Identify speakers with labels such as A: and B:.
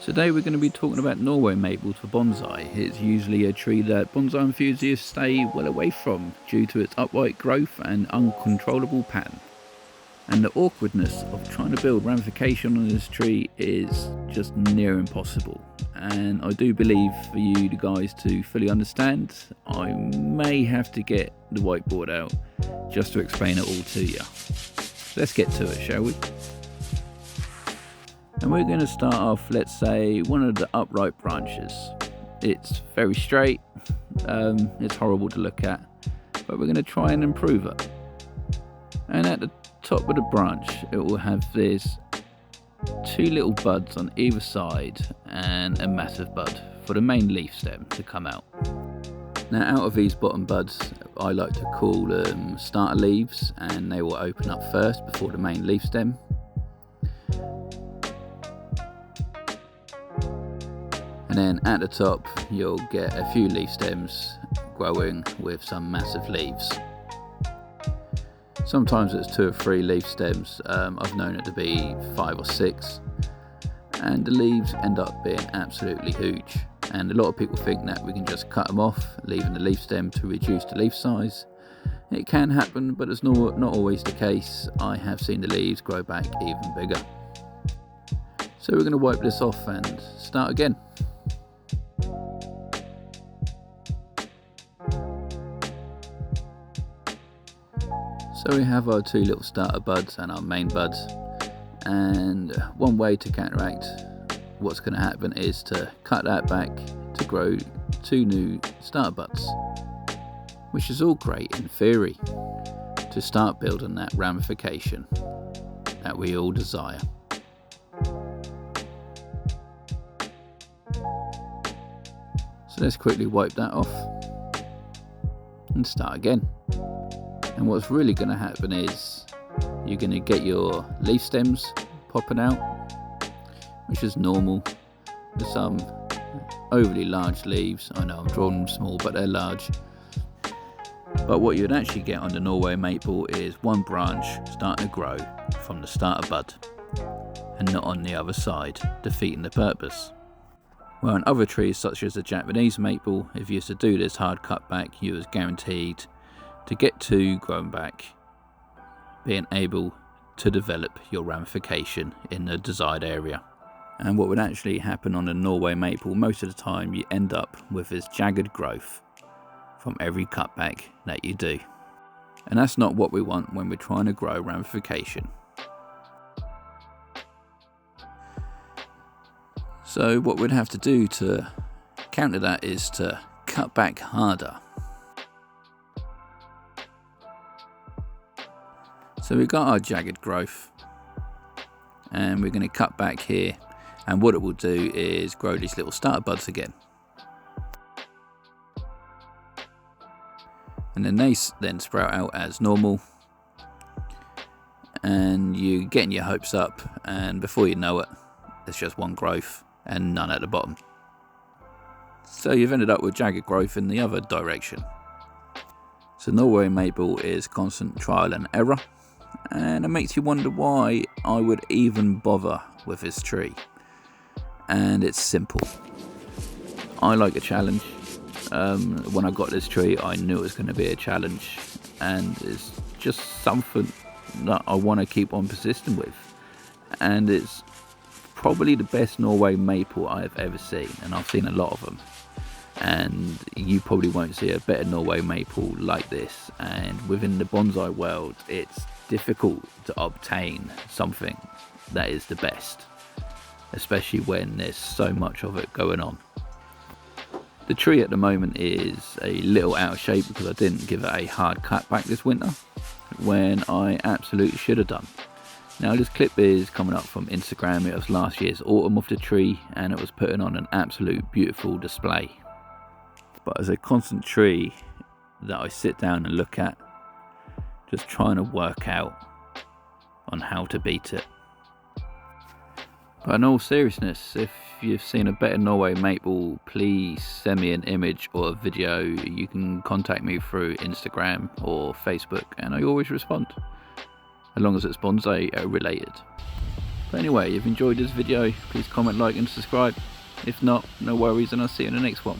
A: Today we're going to be talking about Norway maples for bonsai. It's usually a tree that bonsai enthusiasts stay well away from due to its upright growth and uncontrollable pattern. And the awkwardness of trying to build ramification on this tree is just near impossible. And I do believe for you guys to fully understand, I may have to get the whiteboard out just to explain it all to you. So let's get to it, shall we? And we're going to start off, let's say, one of the upright branches. It's very straight, it's horrible to look at, but we're going to try and improve it. And at the top of the branch, it will have this two little buds on either side and a massive bud for the main leaf stem to come out. Now, out of these bottom buds, I like to call them starter leaves, and they will open up first before the main leaf stem. And then at the top, you'll get a few leaf stems growing with some massive leaves. Sometimes it's 2 or 3 leaf stems. I've known it to be 5 or 6, and the leaves end up being absolutely huge. And a lot of people think that we can just cut them off, leaving the leaf stem to reduce the leaf size. It can happen, but it's not always the case. I have seen the leaves grow back even bigger. So we're going to wipe this off and start again. So we have our 2 little starter buds and our main buds, and one way to counteract what's going to happen is to cut that back to grow 2 new starter buds, which is all great in theory to start building that ramification that we all desire. So let's quickly wipe that off and start again. And what's really going to happen is you're going to get your leaf stems popping out, which is normal. There's some overly large leaves. I know I'm drawing them small, but they're large. But what you'd actually get on the Norway maple is one branch starting to grow from the starter bud and not on the other side, defeating the purpose. Well, in other trees such as the Japanese maple, if you used to do this hard cut back, you was guaranteed to get 2 growing back, being able to develop your ramification in the desired area. And what would actually happen on a Norway maple, most of the time you end up with this jagged growth from every cutback that you do. And that's not what we want when we're trying to grow ramification. So what we'd have to do to counter that is to cut back harder. So we've got our jagged growth, and we're going to cut back here, and what it will do is grow these little starter buds again. And then they then sprout out as normal, and you're getting your hopes up, and before you know it, there's just one growth and none at the bottom. So you've ended up with jagged growth in the other direction. So Norway maple is constant trial and error. And it makes you wonder why I would even bother with this tree. And it's simple. I like a challenge. When I got this tree, I knew it was going to be a challenge, and it's just something that I want to keep on persisting with. And it's probably the best Norway maple I've ever seen, and I've seen a lot of them. And you probably won't see a better Norway maple like this. And within the bonsai world, it's difficult to obtain something that is the best, especially when there's so much of it going on. The tree at the moment is a little out of shape because I didn't give it a hard cut back this winter, when I absolutely should have done. Now this clip is coming up from Instagram. It was last year's autumn of the tree, and it was putting on an absolute beautiful display. But as a constant tree that I sit down and look at, just trying to work out on how to beat it. But in all seriousness, if you've seen a better Norway maple, please send me an image or a video. You can contact me through Instagram or Facebook, and I always respond, as long as it's bonsai related. But anyway, if you've enjoyed this video, please comment, like and subscribe. If not, no worries, and I'll see you in the next one.